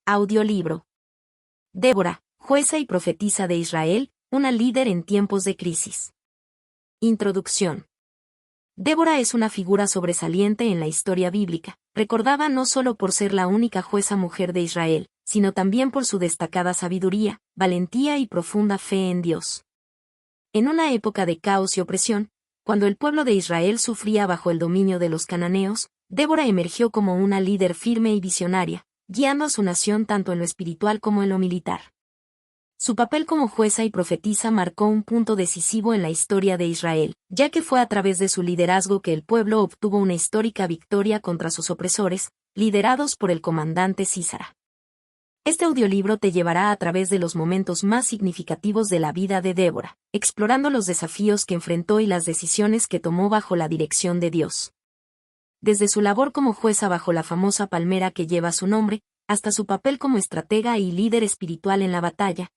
Audiolibro. Débora, jueza y profetisa de Israel, una líder en tiempos de crisis. Introducción. Débora es una figura sobresaliente en la historia bíblica, recordada no solo por ser la única jueza mujer de Israel, sino también por su destacada sabiduría, valentía y profunda fe en Dios. En una época de caos y opresión, cuando el pueblo de Israel sufría bajo el dominio de los cananeos, Débora emergió como una líder firme y visionaria, guiando a su nación tanto en lo espiritual como en lo militar. Su papel como jueza y profetisa marcó un punto decisivo en la historia de Israel, ya que fue a través de su liderazgo que el pueblo obtuvo una histórica victoria contra sus opresores, liderados por el comandante Sísara. Este audiolibro te llevará a través de los momentos más significativos de la vida de Débora, explorando los desafíos que enfrentó y las decisiones que tomó bajo la dirección de Dios. Desde su labor como jueza bajo la famosa palmera que lleva su nombre, hasta su papel como estratega y líder espiritual en la batalla,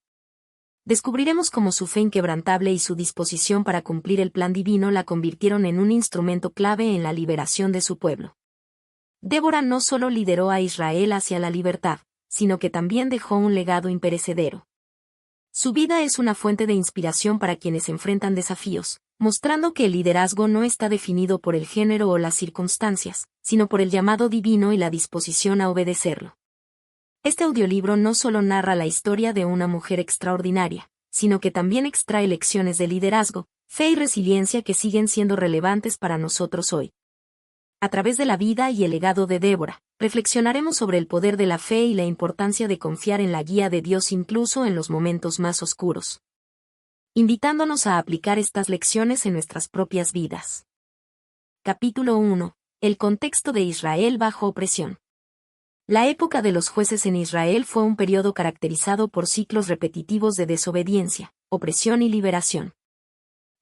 descubriremos cómo su fe inquebrantable y su disposición para cumplir el plan divino la convirtieron en un instrumento clave en la liberación de su pueblo. Débora no solo lideró a Israel hacia la libertad, sino que también dejó un legado imperecedero. Su vida es una fuente de inspiración para quienes enfrentan desafíos, mostrando que el liderazgo no está definido por el género o las circunstancias, sino por el llamado divino y la disposición a obedecerlo. Este audiolibro no solo narra la historia de una mujer extraordinaria, sino que también extrae lecciones de liderazgo, fe y resiliencia que siguen siendo relevantes para nosotros hoy. A través de la vida y el legado de Débora, reflexionaremos sobre el poder de la fe y la importancia de confiar en la guía de Dios incluso en los momentos más oscuros, invitándonos a aplicar estas lecciones en nuestras propias vidas. Capítulo 1. El contexto de Israel bajo opresión. La época de los jueces en Israel fue un periodo caracterizado por ciclos repetitivos de desobediencia, opresión y liberación.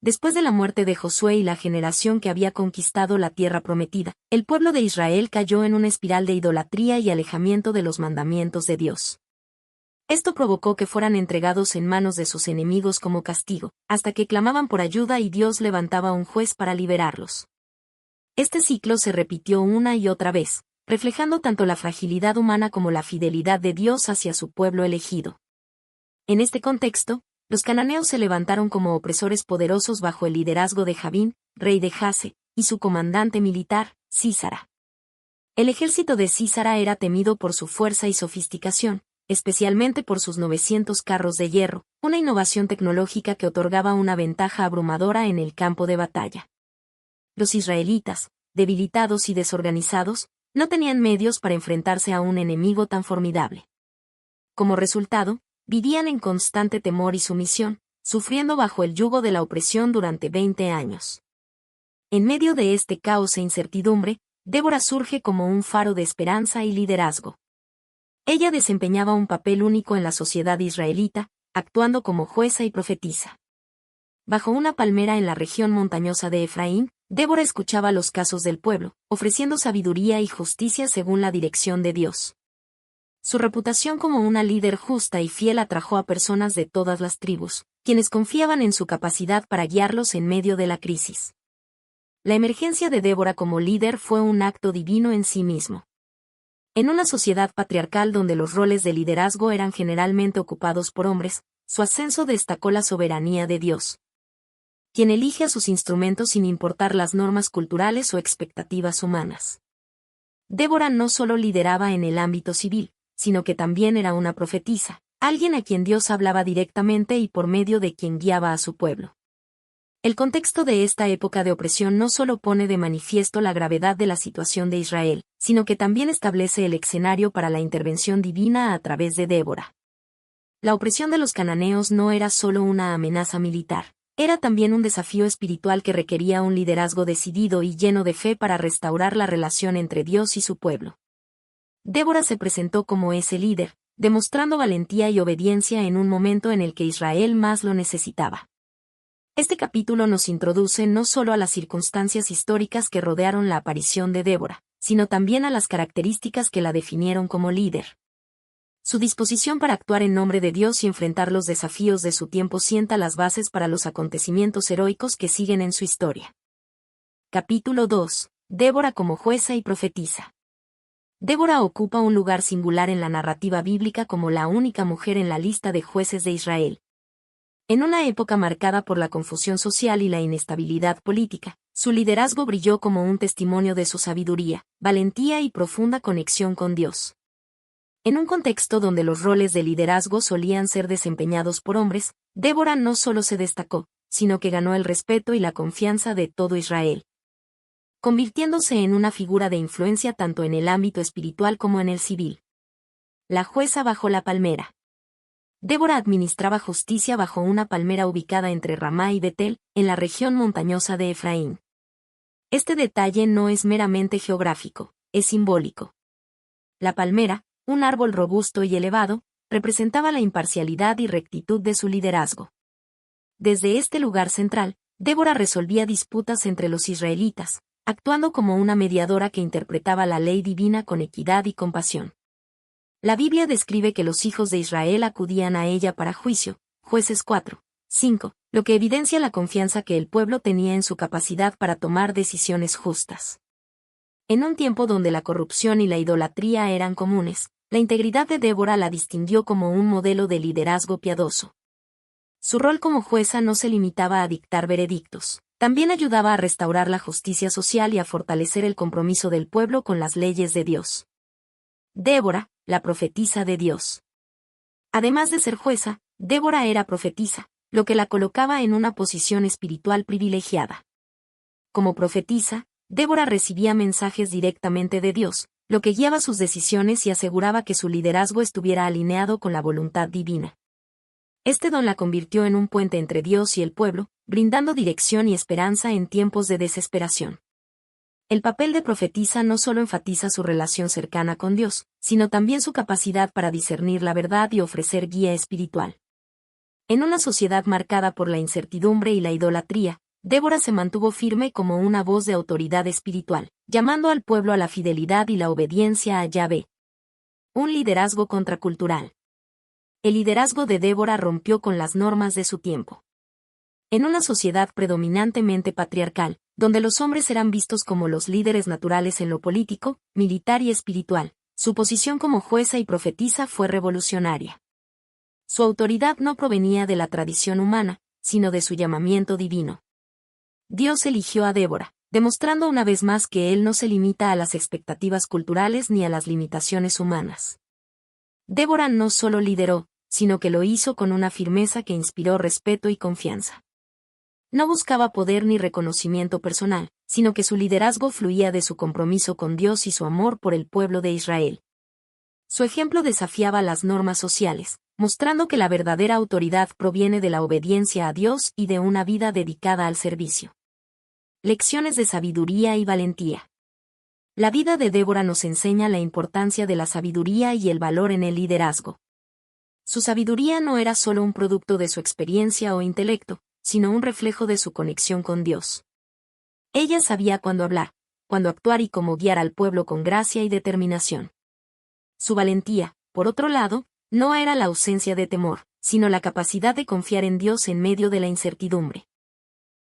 Después de la muerte de Josué y la generación que había conquistado la tierra prometida, el pueblo de Israel cayó en una espiral de idolatría y alejamiento de los mandamientos de Dios. Esto provocó que fueran entregados en manos de sus enemigos como castigo, hasta que clamaban por ayuda y Dios levantaba un juez para liberarlos. Este ciclo se repitió una y otra vez, reflejando tanto la fragilidad humana como la fidelidad de Dios hacia su pueblo elegido. En este contexto, los cananeos se levantaron como opresores poderosos bajo el liderazgo de Jabín, rey de Jase, y su comandante militar, Sísara. El ejército de Sísara era temido por su fuerza y sofisticación, especialmente por sus 900 carros de hierro, una innovación tecnológica que otorgaba una ventaja abrumadora en el campo de batalla. Los israelitas, debilitados y desorganizados, no tenían medios para enfrentarse a un enemigo tan formidable. Como resultado, vivían en constante temor y sumisión, sufriendo bajo el yugo de la opresión durante 20 años. En medio de este caos e incertidumbre, Débora surge como un faro de esperanza y liderazgo. Ella desempeñaba un papel único en la sociedad israelita, actuando como jueza y profetisa. Bajo una palmera en la región montañosa de Efraín, Débora escuchaba los casos del pueblo, ofreciendo sabiduría y justicia según la dirección de Dios. Su reputación como una líder justa y fiel atrajo a personas de todas las tribus, quienes confiaban en su capacidad para guiarlos en medio de la crisis. La emergencia de Débora como líder fue un acto divino en sí mismo. En una sociedad patriarcal donde los roles de liderazgo eran generalmente ocupados por hombres, su ascenso destacó la soberanía de Dios, quien elige a sus instrumentos sin importar las normas culturales o expectativas humanas. Débora no solo lideraba en el ámbito civil, sino que también era una profetisa, alguien a quien Dios hablaba directamente y por medio de quien guiaba a su pueblo. El contexto de esta época de opresión no solo pone de manifiesto la gravedad de la situación de Israel, sino que también establece el escenario para la intervención divina a través de Débora. La opresión de los cananeos no era solo una amenaza militar. Era también un desafío espiritual que requería un liderazgo decidido y lleno de fe para restaurar la relación entre Dios y su pueblo. Débora se presentó como ese líder, demostrando valentía y obediencia en un momento en el que Israel más lo necesitaba. Este capítulo nos introduce no solo a las circunstancias históricas que rodearon la aparición de Débora, sino también a las características que la definieron como líder. Su disposición para actuar en nombre de Dios y enfrentar los desafíos de su tiempo sienta las bases para los acontecimientos heroicos que siguen en su historia. Capítulo 2. Débora como jueza y profetisa. Débora ocupa un lugar singular en la narrativa bíblica como la única mujer en la lista de jueces de Israel. En una época marcada por la confusión social y la inestabilidad política, su liderazgo brilló como un testimonio de su sabiduría, valentía y profunda conexión con Dios. En un contexto donde los roles de liderazgo solían ser desempeñados por hombres, Débora no solo se destacó, sino que ganó el respeto y la confianza de todo Israel, convirtiéndose en una figura de influencia tanto en el ámbito espiritual como en el civil. La jueza bajo la palmera. Débora administraba justicia bajo una palmera ubicada entre Ramá y Betel, en la región montañosa de Efraín. Este detalle no es meramente geográfico, es simbólico. La palmera, un árbol robusto y elevado, representaba la imparcialidad y rectitud de su liderazgo. Desde este lugar central, Débora resolvía disputas entre los israelitas, actuando como una mediadora que interpretaba la ley divina con equidad y compasión. La Biblia describe que los hijos de Israel acudían a ella para juicio, Jueces 4, 5, lo que evidencia la confianza que el pueblo tenía en su capacidad para tomar decisiones justas. En un tiempo donde la corrupción y la idolatría eran comunes, la integridad de Débora la distinguió como un modelo de liderazgo piadoso. Su rol como jueza no se limitaba a dictar veredictos, también ayudaba a restaurar la justicia social y a fortalecer el compromiso del pueblo con las leyes de Dios. Débora, la profetisa de Dios. Además de ser jueza, Débora era profetisa, lo que la colocaba en una posición espiritual privilegiada. Como profetisa, Débora recibía mensajes directamente de Dios, lo que guiaba sus decisiones y aseguraba que su liderazgo estuviera alineado con la voluntad divina. Este don la convirtió en un puente entre Dios y el pueblo, brindando dirección y esperanza en tiempos de desesperación. El papel de profetisa no solo enfatiza su relación cercana con Dios, sino también su capacidad para discernir la verdad y ofrecer guía espiritual. En una sociedad marcada por la incertidumbre y la idolatría, Débora se mantuvo firme como una voz de autoridad espiritual, llamando al pueblo a la fidelidad y la obediencia a Yahvé. Un liderazgo contracultural. El liderazgo de Débora rompió con las normas de su tiempo. En una sociedad predominantemente patriarcal, donde los hombres eran vistos como los líderes naturales en lo político, militar y espiritual, su posición como jueza y profetisa fue revolucionaria. Su autoridad no provenía de la tradición humana, sino de su llamamiento divino. Dios eligió a Débora, demostrando una vez más que Él no se limita a las expectativas culturales ni a las limitaciones humanas. Débora no solo lideró, sino que lo hizo con una firmeza que inspiró respeto y confianza. No buscaba poder ni reconocimiento personal, sino que su liderazgo fluía de su compromiso con Dios y su amor por el pueblo de Israel. Su ejemplo desafiaba las normas sociales, mostrando que la verdadera autoridad proviene de la obediencia a Dios y de una vida dedicada al servicio. Lecciones de sabiduría y valentía. La vida de Débora nos enseña la importancia de la sabiduría y el valor en el liderazgo. Su sabiduría no era solo un producto de su experiencia o intelecto, sino un reflejo de su conexión con Dios. Ella sabía cuándo hablar, cuándo actuar y cómo guiar al pueblo con gracia y determinación. Su valentía, por otro lado, no era la ausencia de temor, sino la capacidad de confiar en Dios en medio de la incertidumbre.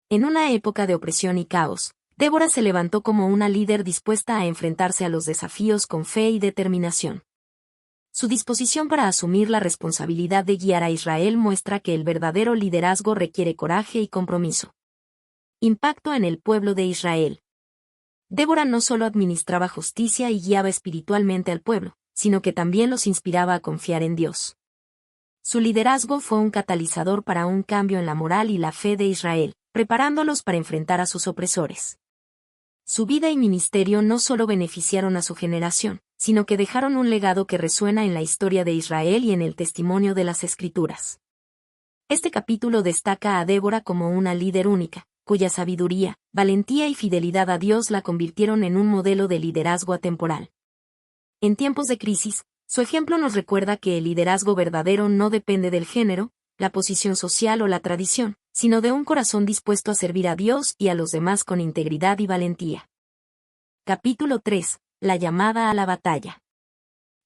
En una época de opresión y caos, Débora se levantó como una líder dispuesta a enfrentarse a los desafíos con fe y determinación. Su disposición para asumir la responsabilidad de guiar a Israel muestra que el verdadero liderazgo requiere coraje y compromiso. Impacto en el pueblo de Israel. Débora no solo administraba justicia y guiaba espiritualmente al pueblo, sino que también los inspiraba a confiar en Dios. Su liderazgo fue un catalizador para un cambio en la moral y la fe de Israel, preparándolos para enfrentar a sus opresores. Su vida y ministerio no solo beneficiaron a su generación, sino que dejaron un legado que resuena en la historia de Israel y en el testimonio de las Escrituras. Este capítulo destaca a Débora como una líder única, cuya sabiduría, valentía y fidelidad a Dios la convirtieron en un modelo de liderazgo atemporal. En tiempos de crisis, su ejemplo nos recuerda que el liderazgo verdadero no depende del género, la posición social o la tradición, sino de un corazón dispuesto a servir a Dios y a los demás con integridad y valentía. Capítulo 3. La llamada a la batalla.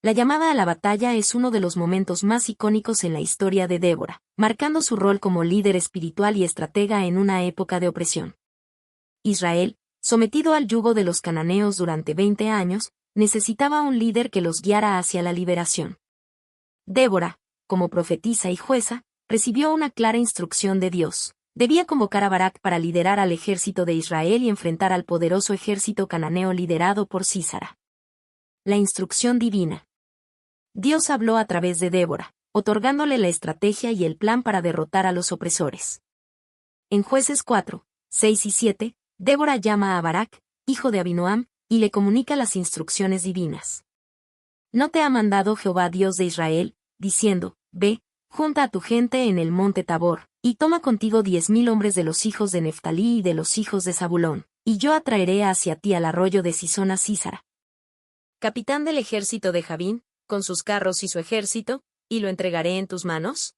La llamada a la batalla es uno de los momentos más icónicos en la historia de Débora, marcando su rol como líder espiritual y estratega en una época de opresión. Israel, sometido al yugo de los cananeos durante 20 años, necesitaba un líder que los guiara hacia la liberación. Débora, como profetisa y jueza, recibió una clara instrucción de Dios. Debía convocar a Barak para liderar al ejército de Israel y enfrentar al poderoso ejército cananeo liderado por Sísara. La instrucción divina. Dios habló a través de Débora, otorgándole la estrategia y el plan para derrotar a los opresores. En Jueces 4, 6 y 7, Débora llama a Barak, hijo de Abinoam, y le comunica las instrucciones divinas. ¿No te ha mandado Jehová Dios de Israel, diciendo, ve, junta a tu gente en el monte Tabor, y toma contigo 10,000 hombres de los hijos de Neftalí y de los hijos de Zabulón, y yo atraeré hacia ti al arroyo de Sisón a Sísara, capitán del ejército de Jabín, con sus carros y su ejército, y lo entregaré en tus manos?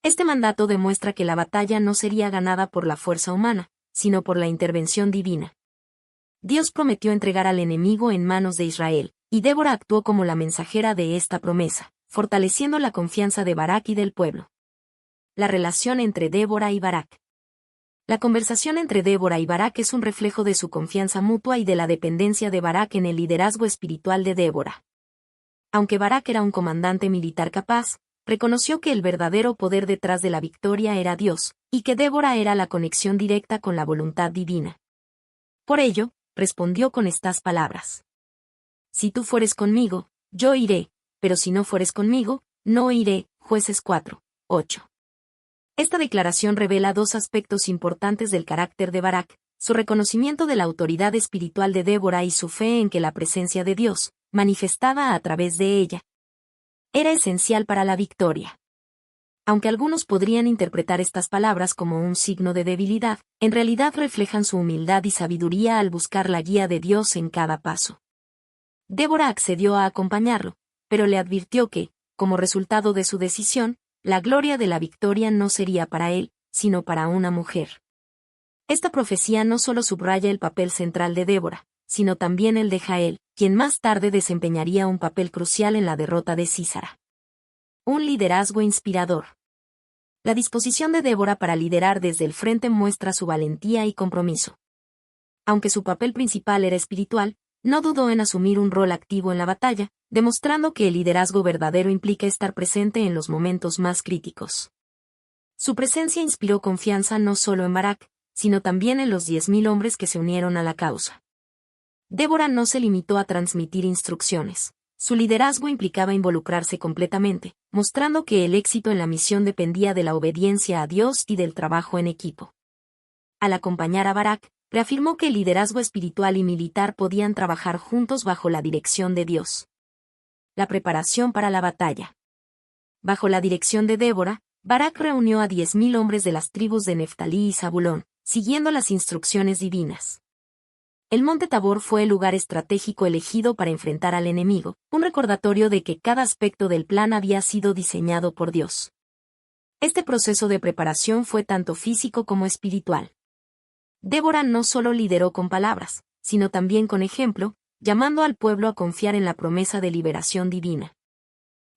Este mandato demuestra que la batalla no sería ganada por la fuerza humana, sino por la intervención divina. Dios prometió entregar al enemigo en manos de Israel, y Débora actuó como la mensajera de esta promesa, fortaleciendo la confianza de Barak y del pueblo. La relación entre Débora y Barak. La conversación entre Débora y Barak es un reflejo de su confianza mutua y de la dependencia de Barak en el liderazgo espiritual de Débora. Aunque Barak era un comandante militar capaz, reconoció que el verdadero poder detrás de la victoria era Dios, y que Débora era la conexión directa con la voluntad divina. Por ello, respondió con estas palabras: Si tú fueres conmigo, yo iré, pero si no fueres conmigo, no iré. Jueces 4, 8. Esta declaración revela dos aspectos importantes del carácter de Barak: su reconocimiento de la autoridad espiritual de Débora y su fe en que la presencia de Dios, manifestada a través de ella, era esencial para la victoria. Aunque algunos podrían interpretar estas palabras como un signo de debilidad, en realidad reflejan su humildad y sabiduría al buscar la guía de Dios en cada paso. Débora accedió a acompañarlo, pero le advirtió que, como resultado de su decisión, la gloria de la victoria no sería para él, sino para una mujer. Esta profecía no solo subraya el papel central de Débora, sino también el de Jael, quien más tarde desempeñaría un papel crucial en la derrota de Sísara. Un liderazgo inspirador. La disposición de Débora para liderar desde el frente muestra su valentía y compromiso. Aunque su papel principal era espiritual, no dudó en asumir un rol activo en la batalla, demostrando que el liderazgo verdadero implica estar presente en los momentos más críticos. Su presencia inspiró confianza no solo en Barak, sino también en los 10,000 hombres que se unieron a la causa. Débora no se limitó a transmitir instrucciones. Su liderazgo implicaba involucrarse completamente, mostrando que el éxito en la misión dependía de la obediencia a Dios y del trabajo en equipo. Al acompañar a Barak, reafirmó que el liderazgo espiritual y militar podían trabajar juntos bajo la dirección de Dios. La preparación para la batalla. Bajo la dirección de Débora, Barak reunió a 10,000 hombres de las tribus de Neftalí y Zabulón, siguiendo las instrucciones divinas. El monte Tabor fue el lugar estratégico elegido para enfrentar al enemigo, un recordatorio de que cada aspecto del plan había sido diseñado por Dios. Este proceso de preparación fue tanto físico como espiritual. Débora no solo lideró con palabras, sino también con ejemplo, llamando al pueblo a confiar en la promesa de liberación divina.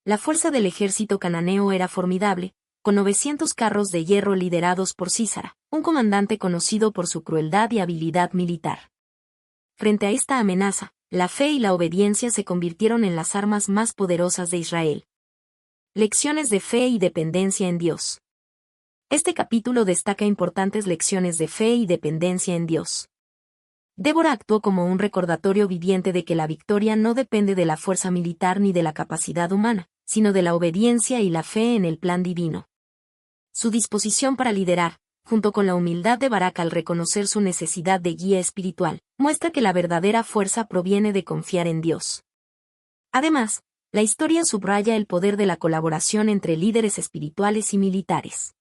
La fuerza del ejército cananeo era formidable, con 900 carros de hierro liderados por Sísara, un comandante conocido por su crueldad y habilidad militar. Frente a esta amenaza, la fe y la obediencia se convirtieron en las armas más poderosas de Israel. Lecciones de fe y dependencia en Dios. Este capítulo destaca importantes lecciones de fe y dependencia en Dios. Débora actuó como un recordatorio viviente de que la victoria no depende de la fuerza militar ni de la capacidad humana, sino de la obediencia y la fe en el plan divino. Su disposición para liderar, junto con la humildad de Barak al reconocer su necesidad de guía espiritual, muestra que la verdadera fuerza proviene de confiar en Dios. Además, la historia subraya el poder de la colaboración entre líderes espirituales y militares.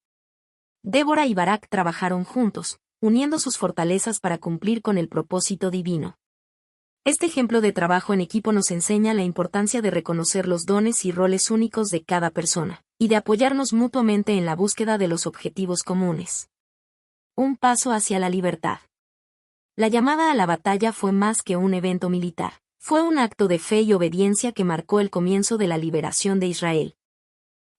Débora y Barak trabajaron juntos, uniendo sus fortalezas para cumplir con el propósito divino. Este ejemplo de trabajo en equipo nos enseña la importancia de reconocer los dones y roles únicos de cada persona, y de apoyarnos mutuamente en la búsqueda de los objetivos comunes. Un paso hacia la libertad. La llamada a la batalla fue más que un evento militar, fue un acto de fe y obediencia que marcó el comienzo de la liberación de Israel.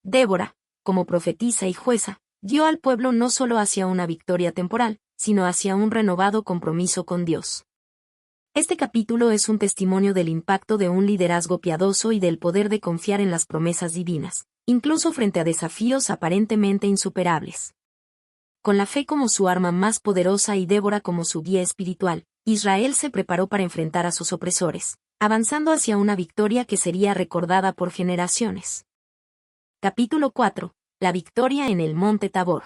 Débora, como profetisa y jueza, guió al pueblo no solo hacia una victoria temporal, sino hacia un renovado compromiso con Dios. Este capítulo es un testimonio del impacto de un liderazgo piadoso y del poder de confiar en las promesas divinas, incluso frente a desafíos aparentemente insuperables. Con la fe como su arma más poderosa y Débora como su guía espiritual, Israel se preparó para enfrentar a sus opresores, avanzando hacia una victoria que sería recordada por generaciones. Capítulo 4. La victoria en el Monte Tabor.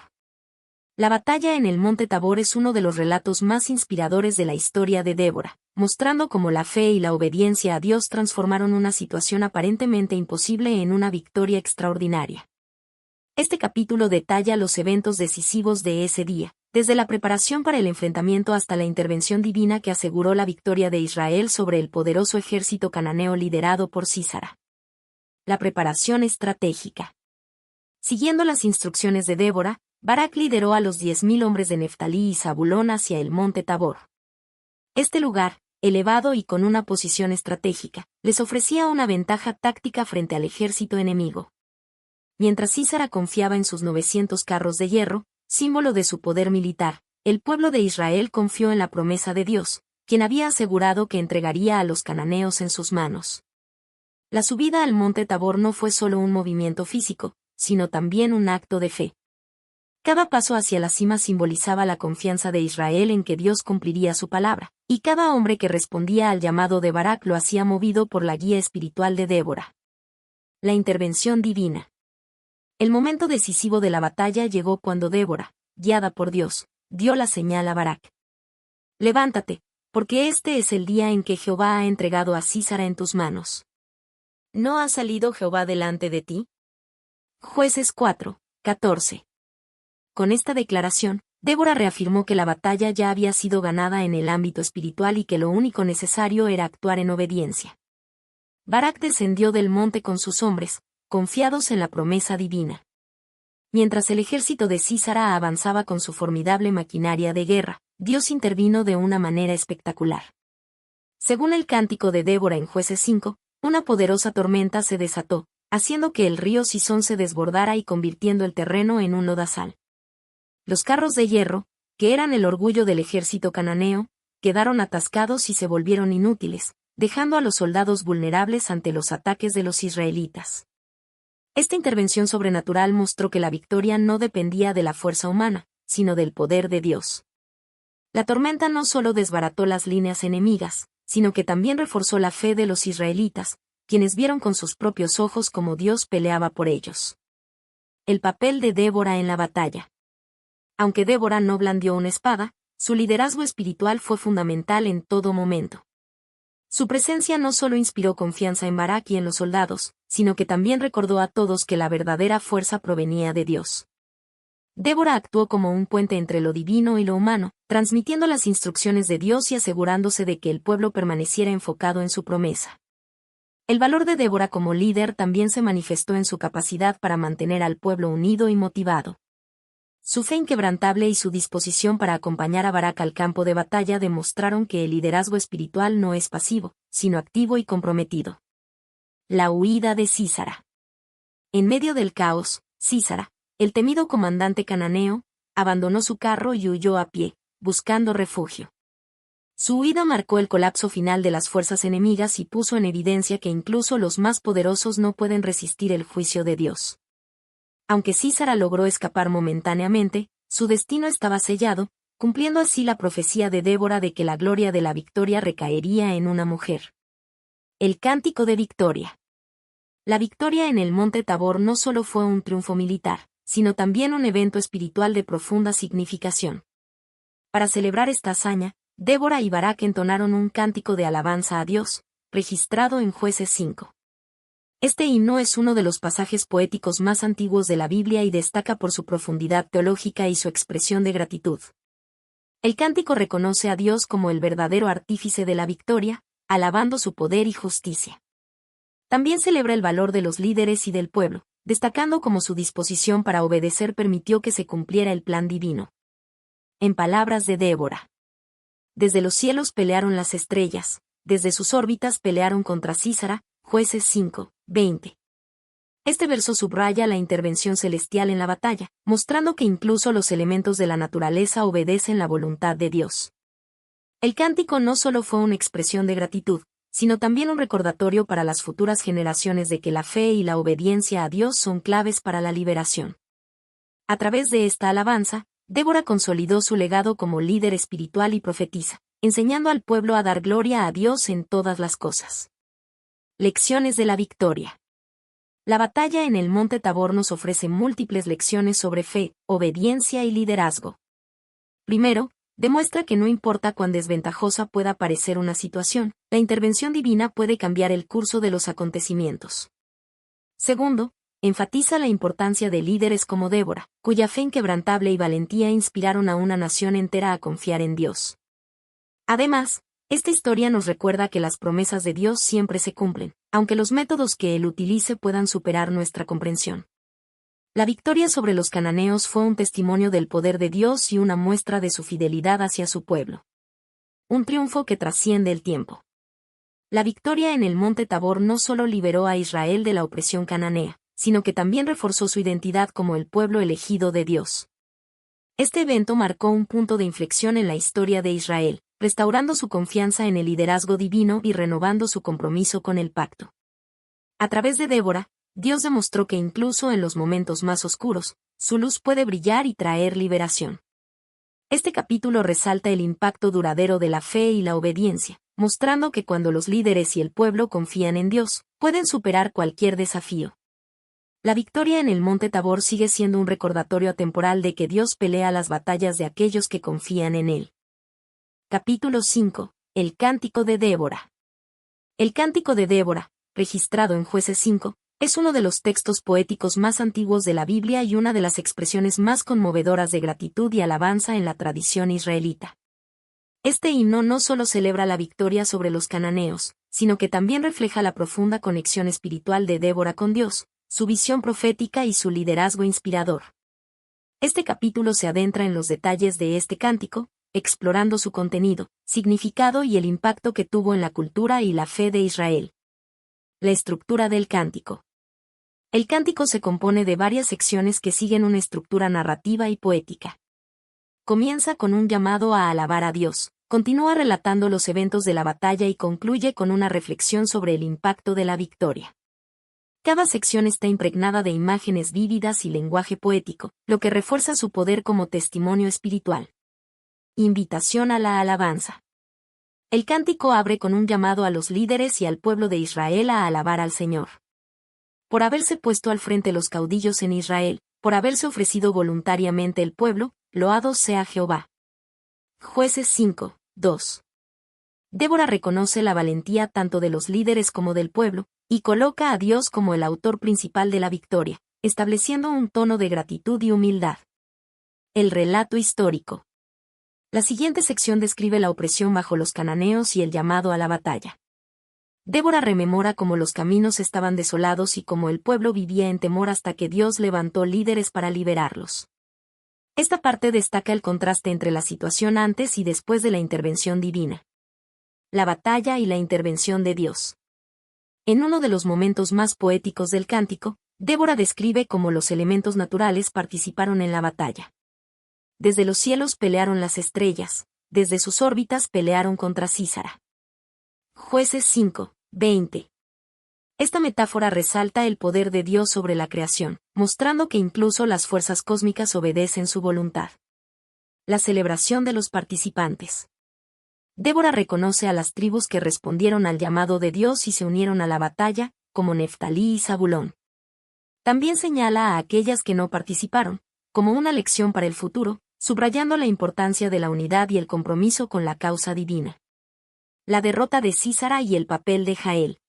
La batalla en el Monte Tabor es uno de los relatos más inspiradores de la historia de Débora, mostrando cómo la fe y la obediencia a Dios transformaron una situación aparentemente imposible en una victoria extraordinaria. Este capítulo detalla los eventos decisivos de ese día, desde la preparación para el enfrentamiento hasta la intervención divina que aseguró la victoria de Israel sobre el poderoso ejército cananeo liderado por Sísara. La preparación estratégica. Siguiendo las instrucciones de Débora, Barak lideró a los 10.000 hombres de Neftalí y Zabulón hacia el Monte Tabor. Este lugar, elevado y con una posición estratégica, les ofrecía una ventaja táctica frente al ejército enemigo. Mientras Sísara confiaba en sus 900 carros de hierro, símbolo de su poder militar, el pueblo de Israel confió en la promesa de Dios, quien había asegurado que entregaría a los cananeos en sus manos. La subida al Monte Tabor no fue solo un movimiento físico, sino también un acto de fe. Cada paso hacia la cima simbolizaba la confianza de Israel en que Dios cumpliría su palabra, y cada hombre que respondía al llamado de Barak lo hacía movido por la guía espiritual de Débora. La intervención divina. El momento decisivo de la batalla llegó cuando Débora, guiada por Dios, dio la señal a Barak. Levántate, porque este es el día en que Jehová ha entregado a Sísara en tus manos. ¿No ha salido Jehová delante de ti? Jueces 4, 14. Con esta declaración, Débora reafirmó que la batalla ya había sido ganada en el ámbito espiritual y que lo único necesario era actuar en obediencia. Barak descendió del monte con sus hombres, confiados en la promesa divina. Mientras el ejército de Sísara avanzaba con su formidable maquinaria de guerra, Dios intervino de una manera espectacular. Según el cántico de Débora en Jueces 5, una poderosa tormenta se desató, haciendo que el río Sison se desbordara y convirtiendo el terreno en un lodazal. Los carros de hierro, que eran el orgullo del ejército cananeo, quedaron atascados y se volvieron inútiles, dejando a los soldados vulnerables ante los ataques de los israelitas. Esta intervención sobrenatural mostró que la victoria no dependía de la fuerza humana, sino del poder de Dios. La tormenta no solo desbarató las líneas enemigas, sino que también reforzó la fe de los israelitas, quienes vieron con sus propios ojos cómo Dios peleaba por ellos. El papel de Débora en la batalla. Aunque Débora no blandió una espada, su liderazgo espiritual fue fundamental en todo momento. Su presencia no solo inspiró confianza en Barak y en los soldados, sino que también recordó a todos que la verdadera fuerza provenía de Dios. Débora actuó como un puente entre lo divino y lo humano, transmitiendo las instrucciones de Dios y asegurándose de que el pueblo permaneciera enfocado en su promesa. El valor de Débora como líder también se manifestó en su capacidad para mantener al pueblo unido y motivado. Su fe inquebrantable y su disposición para acompañar a Barak al campo de batalla demostraron que el liderazgo espiritual no es pasivo, sino activo y comprometido. La huida de Sísara. En medio del caos, Sísara, el temido comandante cananeo, abandonó su carro y huyó a pie, buscando refugio. Su huida marcó el colapso final de las fuerzas enemigas y puso en evidencia que incluso los más poderosos no pueden resistir el juicio de Dios. Aunque Sísara logró escapar momentáneamente, su destino estaba sellado, cumpliendo así la profecía de Débora de que la gloria de la victoria recaería en una mujer. El cántico de victoria. La victoria en el Monte Tabor no solo fue un triunfo militar, sino también un evento espiritual de profunda significación. Para celebrar esta hazaña, Débora y Barak entonaron un cántico de alabanza a Dios, registrado en Jueces 5. Este himno es uno de los pasajes poéticos más antiguos de la Biblia y destaca por su profundidad teológica y su expresión de gratitud. El cántico reconoce a Dios como el verdadero artífice de la victoria, alabando su poder y justicia. También celebra el valor de los líderes y del pueblo, destacando cómo su disposición para obedecer permitió que se cumpliera el plan divino. En palabras de Débora. Desde los cielos pelearon las estrellas, desde sus órbitas pelearon contra Sísara, Jueces 5, 20. Este verso subraya la intervención celestial en la batalla, mostrando que incluso los elementos de la naturaleza obedecen la voluntad de Dios. El cántico no solo fue una expresión de gratitud, sino también un recordatorio para las futuras generaciones de que la fe y la obediencia a Dios son claves para la liberación. A través de esta alabanza, Débora consolidó su legado como líder espiritual y profetisa, enseñando al pueblo a dar gloria a Dios en todas las cosas. Lecciones de la victoria. La batalla en el Monte Tabor nos ofrece múltiples lecciones sobre fe, obediencia y liderazgo. Primero, demuestra que no importa cuán desventajosa pueda parecer una situación, la intervención divina puede cambiar el curso de los acontecimientos. Segundo, enfatiza la importancia de líderes como Débora, cuya fe inquebrantable y valentía inspiraron a una nación entera a confiar en Dios. Además, esta historia nos recuerda que las promesas de Dios siempre se cumplen, aunque los métodos que Él utilice puedan superar nuestra comprensión. La victoria sobre los cananeos fue un testimonio del poder de Dios y una muestra de su fidelidad hacia su pueblo. Un triunfo que trasciende el tiempo. La victoria en el Monte Tabor no solo liberó a Israel de la opresión cananea, sino que también reforzó su identidad como el pueblo elegido de Dios. Este evento marcó un punto de inflexión en la historia de Israel, restaurando su confianza en el liderazgo divino y renovando su compromiso con el pacto. A través de Débora, Dios demostró que incluso en los momentos más oscuros, su luz puede brillar y traer liberación. Este capítulo resalta el impacto duradero de la fe y la obediencia, mostrando que cuando los líderes y el pueblo confían en Dios, pueden superar cualquier desafío. La victoria en el Monte Tabor sigue siendo un recordatorio atemporal de que Dios pelea las batallas de aquellos que confían en Él. Capítulo 5. El Cántico de Débora. El Cántico de Débora, registrado en Jueces 5, es uno de los textos poéticos más antiguos de la Biblia y una de las expresiones más conmovedoras de gratitud y alabanza en la tradición israelita. Este himno no solo celebra la victoria sobre los cananeos, sino que también refleja la profunda conexión espiritual de Débora con Dios, su visión profética y su liderazgo inspirador. Este capítulo se adentra en los detalles de este cántico, explorando su contenido, significado y el impacto que tuvo en la cultura y la fe de Israel. La estructura del cántico. El cántico se compone de varias secciones que siguen una estructura narrativa y poética. Comienza con un llamado a alabar a Dios, continúa relatando los eventos de la batalla y concluye con una reflexión sobre el impacto de la victoria. Cada sección está impregnada de imágenes vívidas y lenguaje poético, lo que refuerza su poder como testimonio espiritual. Invitación a la alabanza. El cántico abre con un llamado a los líderes y al pueblo de Israel a alabar al Señor. Por haberse puesto al frente los caudillos en Israel, por haberse ofrecido voluntariamente el pueblo, loado sea Jehová. Jueces 5, 2. Débora reconoce la valentía tanto de los líderes como del pueblo, y coloca a Dios como el autor principal de la victoria, estableciendo un tono de gratitud y humildad. El relato histórico. La siguiente sección describe la opresión bajo los cananeos y el llamado a la batalla. Débora rememora cómo los caminos estaban desolados y cómo el pueblo vivía en temor hasta que Dios levantó líderes para liberarlos. Esta parte destaca el contraste entre la situación antes y después de la intervención divina. La batalla y la intervención de Dios. En uno de los momentos más poéticos del cántico, Débora describe cómo los elementos naturales participaron en la batalla. Desde los cielos pelearon las estrellas, desde sus órbitas pelearon contra Sísara. Jueces 5, 20. Esta metáfora resalta el poder de Dios sobre la creación, mostrando que incluso las fuerzas cósmicas obedecen su voluntad. La celebración de los participantes. Débora reconoce a las tribus que respondieron al llamado de Dios y se unieron a la batalla, como Neftalí y Zabulón. También señala a aquellas que no participaron, como una lección para el futuro, subrayando la importancia de la unidad y el compromiso con la causa divina. La derrota de Sísara y el papel de Jael.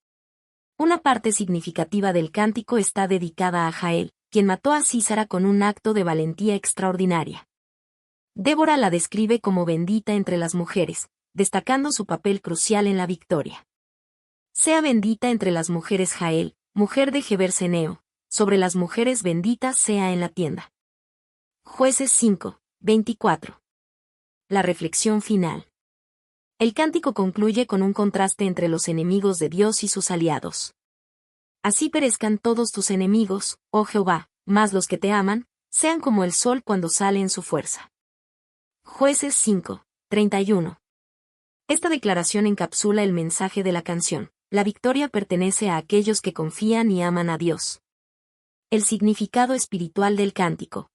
Una parte significativa del cántico está dedicada a Jael, quien mató a Sísara con un acto de valentía extraordinaria. Débora la describe como bendita entre las mujeres, destacando su papel crucial en la victoria. Sea bendita entre las mujeres Jael, mujer de Geberseneo, sobre las mujeres benditas sea en la tienda. Jueces 5, 24. La reflexión final. El cántico concluye con un contraste entre los enemigos de Dios y sus aliados. Así perezcan todos tus enemigos, oh Jehová, mas los que te aman, sean como el sol cuando sale en su fuerza. Jueces 5, 31. Esta declaración encapsula el mensaje de la canción: la victoria pertenece a aquellos que confían y aman a Dios. El significado espiritual del cántico.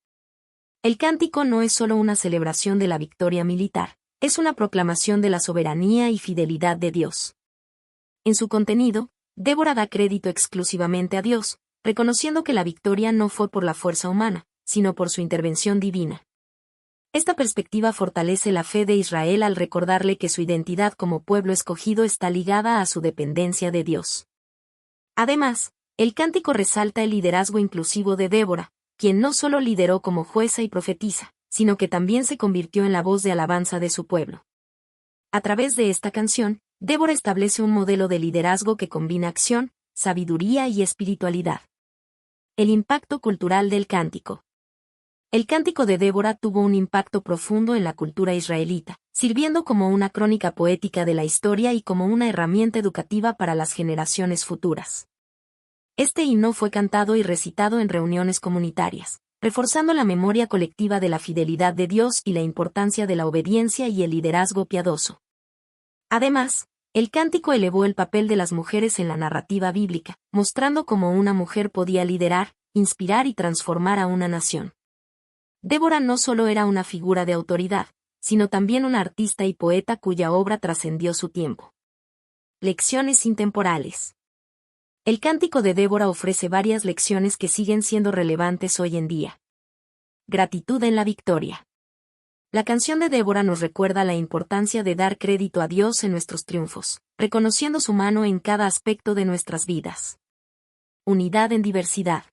El cántico no es solo una celebración de la victoria militar, es una proclamación de la soberanía y fidelidad de Dios. En su contenido, Débora da crédito exclusivamente a Dios, reconociendo que la victoria no fue por la fuerza humana, sino por su intervención divina. Esta perspectiva fortalece la fe de Israel al recordarle que su identidad como pueblo escogido está ligada a su dependencia de Dios. Además, el cántico resalta el liderazgo inclusivo de Débora, quien no solo lideró como jueza y profetisa, sino que también se convirtió en la voz de alabanza de su pueblo. A través de esta canción, Débora establece un modelo de liderazgo que combina acción, sabiduría y espiritualidad. El impacto cultural del cántico. El cántico de Débora tuvo un impacto profundo en la cultura israelita, sirviendo como una crónica poética de la historia y como una herramienta educativa para las generaciones futuras. Este himno fue cantado y recitado en reuniones comunitarias, reforzando la memoria colectiva de la fidelidad de Dios y la importancia de la obediencia y el liderazgo piadoso. Además, el cántico elevó el papel de las mujeres en la narrativa bíblica, mostrando cómo una mujer podía liderar, inspirar y transformar a una nación. Débora no solo era una figura de autoridad, sino también una artista y poeta cuya obra trascendió su tiempo. Lecciones intemporales. El cántico de Débora ofrece varias lecciones que siguen siendo relevantes hoy en día. Gratitud en la victoria. La canción de Débora nos recuerda la importancia de dar crédito a Dios en nuestros triunfos, reconociendo su mano en cada aspecto de nuestras vidas. Unidad en diversidad.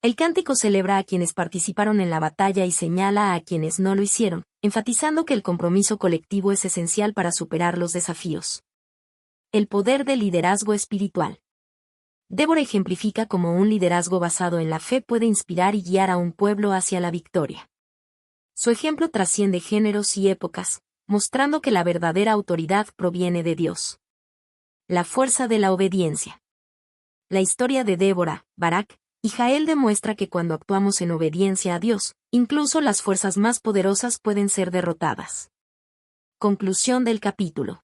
El cántico celebra a quienes participaron en la batalla y señala a quienes no lo hicieron, enfatizando que el compromiso colectivo es esencial para superar los desafíos. El poder del liderazgo espiritual. Débora ejemplifica cómo un liderazgo basado en la fe puede inspirar y guiar a un pueblo hacia la victoria. Su ejemplo trasciende géneros y épocas, mostrando que la verdadera autoridad proviene de Dios. La fuerza de la obediencia. La historia de Débora, Barak y Jael demuestra que cuando actuamos en obediencia a Dios, incluso las fuerzas más poderosas pueden ser derrotadas. Conclusión del capítulo.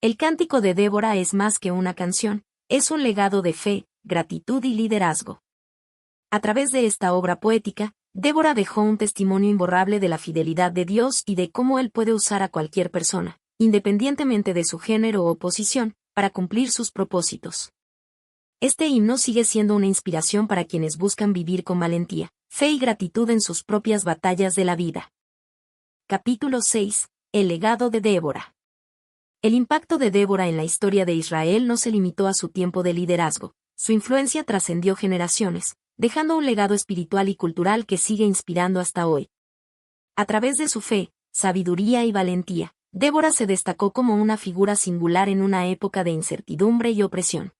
El cántico de Débora es más que una canción, es un legado de fe, gratitud y liderazgo. A través de esta obra poética, Débora dejó un testimonio imborrable de la fidelidad de Dios y de cómo Él puede usar a cualquier persona, independientemente de su género o posición, para cumplir sus propósitos. Este himno sigue siendo una inspiración para quienes buscan vivir con valentía, fe y gratitud en sus propias batallas de la vida. Capítulo 6. El legado de Débora. El impacto de Débora en la historia de Israel no se limitó a su tiempo de liderazgo, su influencia trascendió generaciones, dejando un legado espiritual y cultural que sigue inspirando hasta hoy. A través de su fe, sabiduría y valentía, Débora se destacó como una figura singular en una época de incertidumbre y opresión.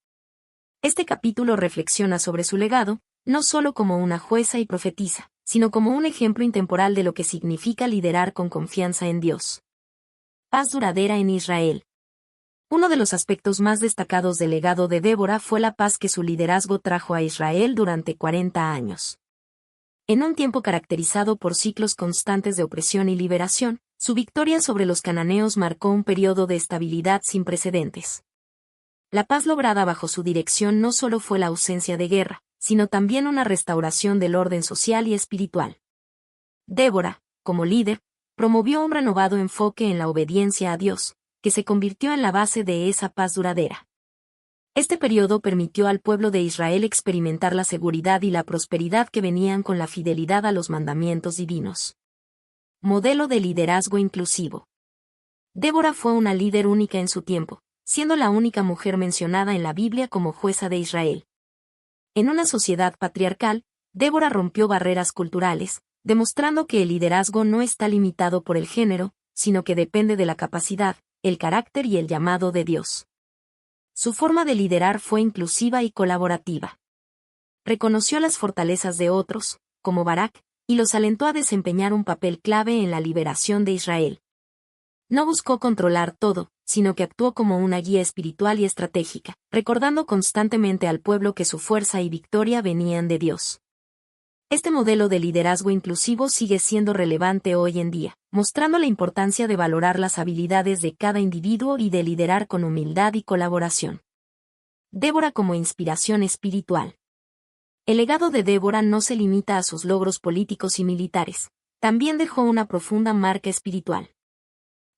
Este capítulo reflexiona sobre su legado, no solo como una jueza y profetisa, sino como un ejemplo intemporal de lo que significa liderar con confianza en Dios. Paz duradera en Israel. Uno de los aspectos más destacados del legado de Débora fue la paz que su liderazgo trajo a Israel durante 40 años. En un tiempo caracterizado por ciclos constantes de opresión y liberación, su victoria sobre los cananeos marcó un periodo de estabilidad sin precedentes. La paz lograda bajo su dirección no solo fue la ausencia de guerra, sino también una restauración del orden social y espiritual. Débora, como líder, promovió un renovado enfoque en la obediencia a Dios, que se convirtió en la base de esa paz duradera. Este periodo permitió al pueblo de Israel experimentar la seguridad y la prosperidad que venían con la fidelidad a los mandamientos divinos. Modelo de liderazgo inclusivo. Débora fue una líder única en su tiempo, siendo la única mujer mencionada en la Biblia como jueza de Israel. En una sociedad patriarcal, Débora rompió barreras culturales, demostrando que el liderazgo no está limitado por el género, sino que depende de la capacidad, el carácter y el llamado de Dios. Su forma de liderar fue inclusiva y colaborativa. Reconoció las fortalezas de otros, como Barak, y los alentó a desempeñar un papel clave en la liberación de Israel. No buscó controlar todo, sino que actuó como una guía espiritual y estratégica, recordando constantemente al pueblo que su fuerza y victoria venían de Dios. Este modelo de liderazgo inclusivo sigue siendo relevante hoy en día, mostrando la importancia de valorar las habilidades de cada individuo y de liderar con humildad y colaboración. Débora como inspiración espiritual. El legado de Débora no se limita a sus logros políticos y militares, también dejó una profunda marca espiritual.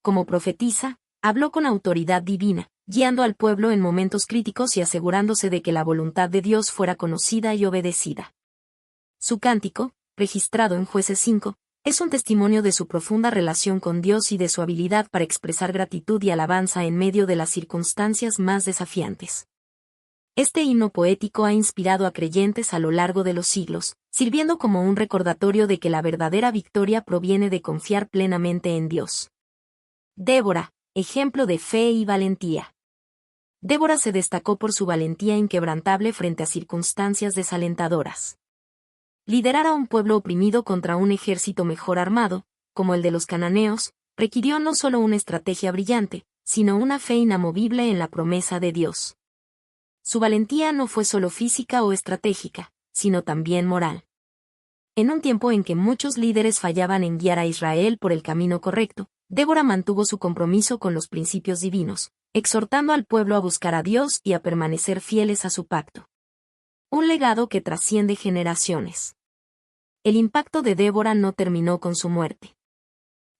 Como profetisa, habló con autoridad divina, guiando al pueblo en momentos críticos y asegurándose de que la voluntad de Dios fuera conocida y obedecida. Su cántico, registrado en Jueces 5, es un testimonio de su profunda relación con Dios y de su habilidad para expresar gratitud y alabanza en medio de las circunstancias más desafiantes. Este himno poético ha inspirado a creyentes a lo largo de los siglos, sirviendo como un recordatorio de que la verdadera victoria proviene de confiar plenamente en Dios. Débora, ejemplo de fe y valentía. Débora se destacó por su valentía inquebrantable frente a circunstancias desalentadoras. Liderar a un pueblo oprimido contra un ejército mejor armado, como el de los cananeos, requirió no solo una estrategia brillante, sino una fe inamovible en la promesa de Dios. Su valentía no fue solo física o estratégica, sino también moral. En un tiempo en que muchos líderes fallaban en guiar a Israel por el camino correcto, Débora mantuvo su compromiso con los principios divinos, exhortando al pueblo a buscar a Dios y a permanecer fieles a su pacto. Un legado que trasciende generaciones. El impacto de Débora no terminó con su muerte.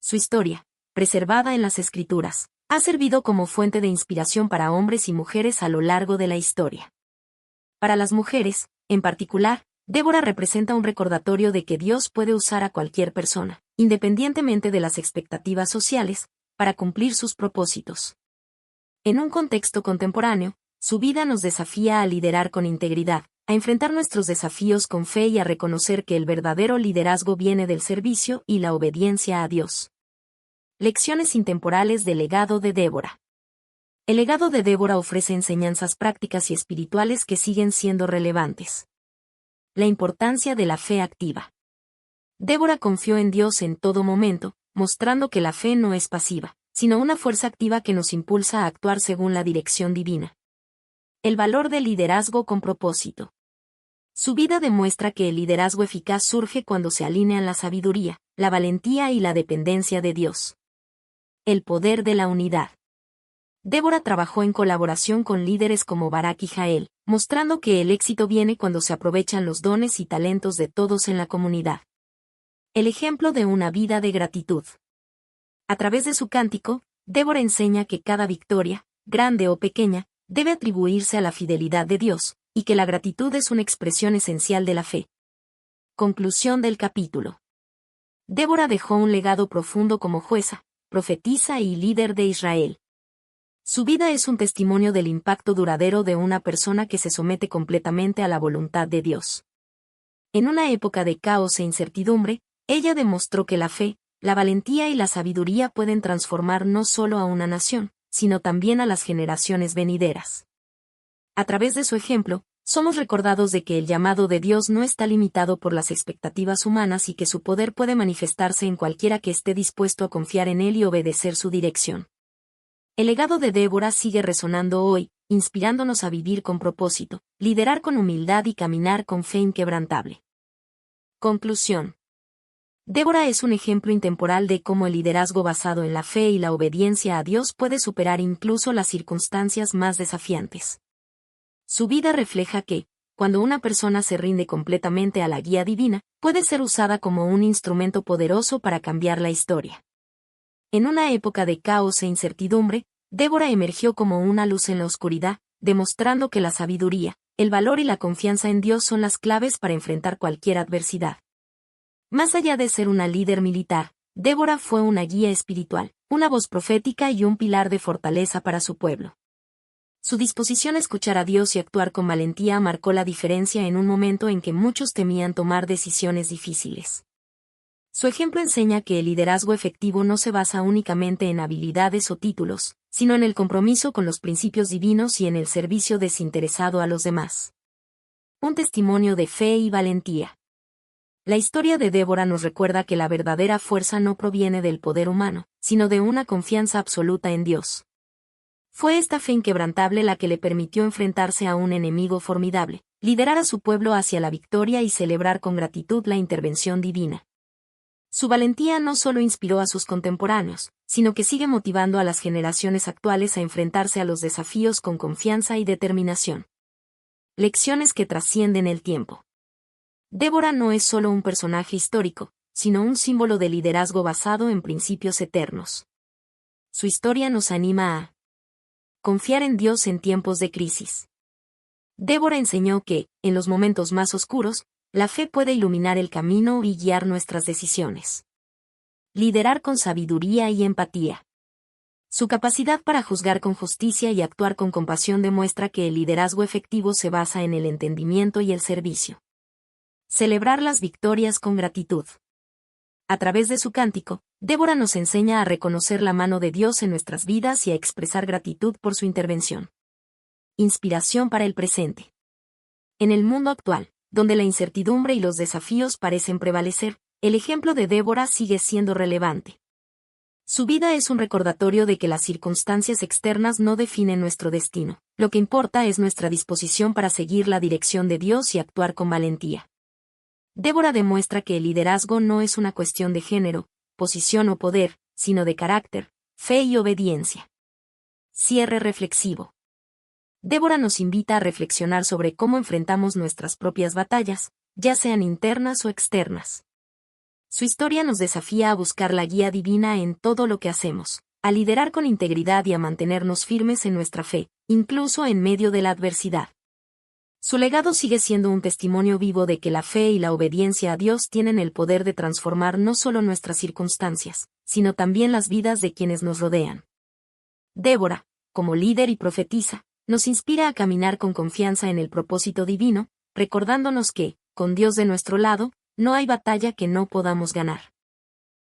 Su historia, preservada en las Escrituras, ha servido como fuente de inspiración para hombres y mujeres a lo largo de la historia. Para las mujeres, en particular, Débora representa un recordatorio de que Dios puede usar a cualquier persona, independientemente de las expectativas sociales, para cumplir sus propósitos. En un contexto contemporáneo, su vida nos desafía a liderar con integridad, a enfrentar nuestros desafíos con fe y a reconocer que el verdadero liderazgo viene del servicio y la obediencia a Dios. Lecciones intemporales del legado de Débora. El legado de Débora ofrece enseñanzas prácticas y espirituales que siguen siendo relevantes. La importancia de la fe activa. Débora confió en Dios en todo momento, mostrando que la fe no es pasiva, sino una fuerza activa que nos impulsa a actuar según la dirección divina. El valor del liderazgo con propósito. Su vida demuestra que el liderazgo eficaz surge cuando se alinean la sabiduría, la valentía y la dependencia de Dios. El poder de la unidad. Débora trabajó en colaboración con líderes como Barak y Jael, mostrando que el éxito viene cuando se aprovechan los dones y talentos de todos en la comunidad. El ejemplo de una vida de gratitud. A través de su cántico, Débora enseña que cada victoria, grande o pequeña, debe atribuirse a la fidelidad de Dios, y que la gratitud es una expresión esencial de la fe. Conclusión del capítulo. Débora dejó un legado profundo como jueza, profetisa y líder de Israel. Su vida es un testimonio del impacto duradero de una persona que se somete completamente a la voluntad de Dios. En una época de caos e incertidumbre, ella demostró que la fe, la valentía y la sabiduría pueden transformar no solo a una nación, sino también a las generaciones venideras. A través de su ejemplo, somos recordados de que el llamado de Dios no está limitado por las expectativas humanas y que su poder puede manifestarse en cualquiera que esté dispuesto a confiar en Él y obedecer su dirección. El legado de Débora sigue resonando hoy, inspirándonos a vivir con propósito, liderar con humildad y caminar con fe inquebrantable. Conclusión. Débora es un ejemplo intemporal de cómo el liderazgo basado en la fe y la obediencia a Dios puede superar incluso las circunstancias más desafiantes. Su vida refleja que, cuando una persona se rinde completamente a la guía divina, puede ser usada como un instrumento poderoso para cambiar la historia. En una época de caos e incertidumbre, Débora emergió como una luz en la oscuridad, demostrando que la sabiduría, el valor y la confianza en Dios son las claves para enfrentar cualquier adversidad. Más allá de ser una líder militar, Débora fue una guía espiritual, una voz profética y un pilar de fortaleza para su pueblo. Su disposición a escuchar a Dios y actuar con valentía marcó la diferencia en un momento en que muchos temían tomar decisiones difíciles. Su ejemplo enseña que el liderazgo efectivo no se basa únicamente en habilidades o títulos, sino en el compromiso con los principios divinos y en el servicio desinteresado a los demás. Un testimonio de fe y valentía. La historia de Débora nos recuerda que la verdadera fuerza no proviene del poder humano, sino de una confianza absoluta en Dios. Fue esta fe inquebrantable la que le permitió enfrentarse a un enemigo formidable, liderar a su pueblo hacia la victoria y celebrar con gratitud la intervención divina. Su valentía no solo inspiró a sus contemporáneos, sino que sigue motivando a las generaciones actuales a enfrentarse a los desafíos con confianza y determinación. Lecciones que trascienden el tiempo. Débora no es solo un personaje histórico, sino un símbolo de liderazgo basado en principios eternos. Su historia nos anima a confiar en Dios en tiempos de crisis. Débora enseñó que, en los momentos más oscuros, la fe puede iluminar el camino y guiar nuestras decisiones. Liderar con sabiduría y empatía. Su capacidad para juzgar con justicia y actuar con compasión demuestra que el liderazgo efectivo se basa en el entendimiento y el servicio. Celebrar las victorias con gratitud. A través de su cántico, Débora nos enseña a reconocer la mano de Dios en nuestras vidas y a expresar gratitud por su intervención. Inspiración para el presente. En el mundo actual, donde la incertidumbre y los desafíos parecen prevalecer, el ejemplo de Débora sigue siendo relevante. Su vida es un recordatorio de que las circunstancias externas no definen nuestro destino. Lo que importa es nuestra disposición para seguir la dirección de Dios y actuar con valentía. Débora demuestra que el liderazgo no es una cuestión de género, posición o poder, sino de carácter, fe y obediencia. Cierre reflexivo. Débora nos invita a reflexionar sobre cómo enfrentamos nuestras propias batallas, ya sean internas o externas. Su historia nos desafía a buscar la guía divina en todo lo que hacemos, a liderar con integridad y a mantenernos firmes en nuestra fe, incluso en medio de la adversidad. Su legado sigue siendo un testimonio vivo de que la fe y la obediencia a Dios tienen el poder de transformar no solo nuestras circunstancias, sino también las vidas de quienes nos rodean. Débora, como líder y profetisa, nos inspira a caminar con confianza en el propósito divino, recordándonos que, con Dios de nuestro lado, no hay batalla que no podamos ganar.